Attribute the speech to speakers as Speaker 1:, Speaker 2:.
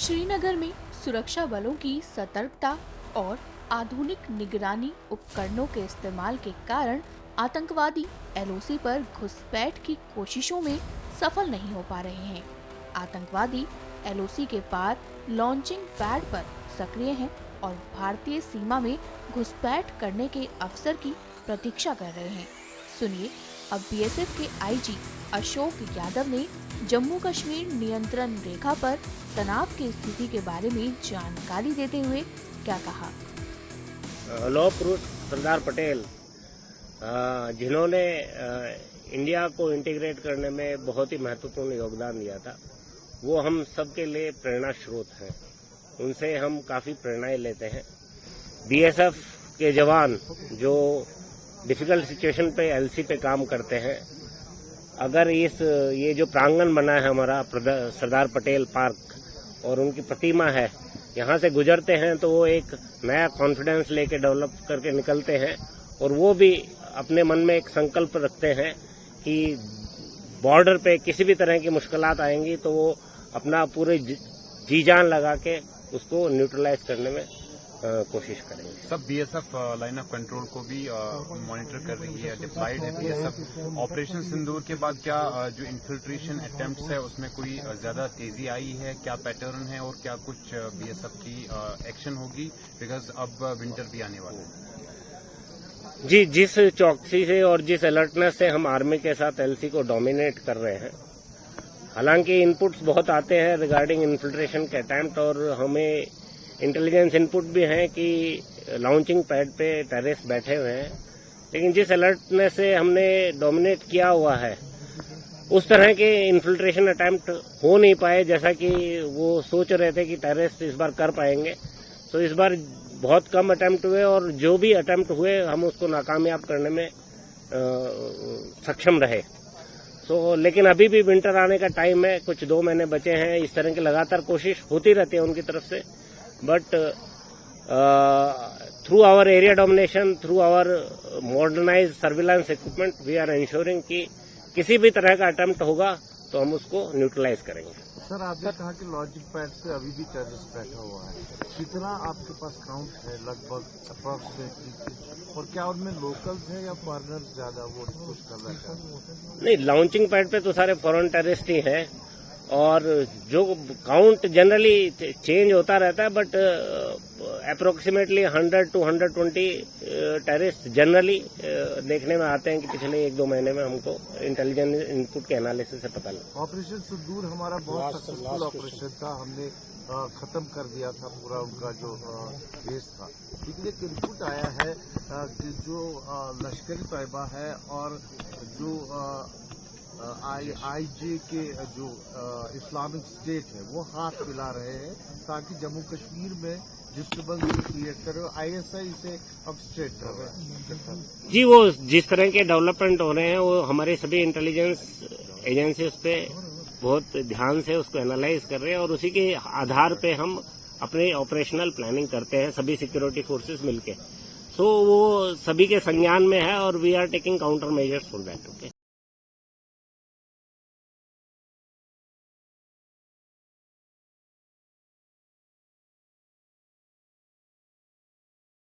Speaker 1: श्रीनगर में सुरक्षा बलों की सतर्कता और आधुनिक निगरानी उपकरणों के इस्तेमाल के कारण आतंकवादी एलओसी पर घुसपैठ की कोशिशों में सफल नहीं हो पा रहे हैं। आतंकवादी एलओसी के पार लॉन्चिंग पैड पर सक्रिय हैं और भारतीय सीमा में घुसपैठ करने के अवसर की प्रतीक्षा कर रहे हैं। सुनिए अब बीएसएफ के आईजी अशोक यादव ने जम्मू कश्मीर नियंत्रण रेखा पर तनाव की स्थिति के बारे में जानकारी देते हुए क्या कहा।
Speaker 2: लौह पुरुष सरदार पटेल जिन्होंने इंडिया को इंटीग्रेट करने में बहुत ही महत्वपूर्ण योगदान दिया था, वो हम सबके लिए प्रेरणा स्रोत हैं। उनसे हम काफी प्रेरणाएं लेते हैं। बीएसएफ के जवान जो डिफिकल्ट सिचुएशन पे एलसी पे काम करते हैं, अगर ये जो प्रांगण बना है हमारा सरदार पटेल पार्क और उनकी प्रतिमा है, यहाँ से गुजरते हैं तो वो एक नया कॉन्फिडेंस लेके डेवलप करके निकलते हैं और वो भी अपने मन में एक संकल्प रखते हैं कि बॉर्डर पे किसी भी तरह की मुश्किलात आएंगी तो वो अपना पूरे जी जान लगा के उसको न्यूट्रलाइज करने में कोशिश करेंगे।
Speaker 3: सब बीएसएफ लाइन ऑफ कंट्रोल को भी मॉनिटर कर रही है, डिप्लॉयड है बीएसएफ। ऑपरेशन सिंदूर के बाद क्या जो इन्फिल्ट्रेशन अटेम्प्ट्स है उसमें कोई ज्यादा तेजी आई है, क्या पैटर्न है और क्या कुछ बीएसएफ की एक्शन होगी, बिकॉज अब विंटर भी आने वाला है।
Speaker 2: जी, जिस चौकसी से और जिस अलर्टनेस से हम आर्मी के साथ एलसी को डोमिनेट कर रहे हैं, हालांकि इनपुट्स बहुत आते हैं रिगार्डिंग इन्फिल्ट्रेशन के अटेम्प्ट और हमें इंटेलिजेंस इनपुट भी है कि लॉन्चिंग पैड पे टेररिस्ट बैठे हुए हैं, लेकिन जिस अलर्टनेस से हमने डोमिनेट किया हुआ है उस तरह के इन्फिल्ट्रेशन अटेम्प्ट हो नहीं पाए जैसा कि वो सोच रहे थे कि टेररिस्ट इस बार कर पाएंगे। तो इस बार बहुत कम अटेम्प्ट हुए और जो भी अटेम्प्ट हुए हम उसको नाकामयाब करने में सक्षम रहे। लेकिन अभी भी विंटर आने का टाइम है, कुछ 2 महीने बचे हैं। इस तरह की लगातार कोशिश होती रहती है उनकी तरफ से, but through our area domination, through our modernize surveillance equipment, we are ensuring कि किसी भी तरह का अटेम्प्ट होगा तो हम उसको न्यूट्रलाइज करेंगे।
Speaker 4: सर, आपने कहा कि लॉन्चिंग पैड से अभी भी टेररिस्ट बैठा हुआ है, कितना आपके पास काउंट है लगभग अप्रॉक्सीमेटली, और क्या उनमें लोकल्स हैं या फॉरेनर्स ज्यादा वो कुछ कर रहे हैं?
Speaker 2: नहीं, लॉन्चिंग पैड पे तो सारे फॉरेन टेररिस्ट ही हैं और जो काउंट जनरली चेंज होता रहता है, but approximately 100 to 120 terrorist generally देखने में आते हैं कि पिछले 1-2 महीने में हमको इंटेलिजेंस इनपुट के एनालिसिस से पता लगा।
Speaker 4: ऑपरेशन सिंदूर हमारा बहुत सक्सेसफुल ऑपरेशन था, हमने खत्म कर दिया था पूरा उनका जो केस था। लेकिन एक इनपुट आया है कि जो लश्करी तैयबा है और जो आईजे के जो इस्लामिक स्टेट है वो हाथ मिला रहे हैं ताकि जम्मू कश्मीर में डिस्टर्बेंस क्रिएट करे। आईएसआई इसे अब स्ट्रेट कर रहे हैं।
Speaker 2: जी, वो जिस तरह के डेवलपमेंट हो रहे हैं वो हमारे सभी इंटेलिजेंस एजेंसी उस पे बहुत ध्यान से उसको एनालाइज कर रहे हैं और उसी के आधार पे हम अपने ऑपरेशनल प्लानिंग करते हैं सभी सिक्योरिटी फोर्सेस मिलके। वो सभी के संज्ञान में है और we are taking counter measures for that. Okay.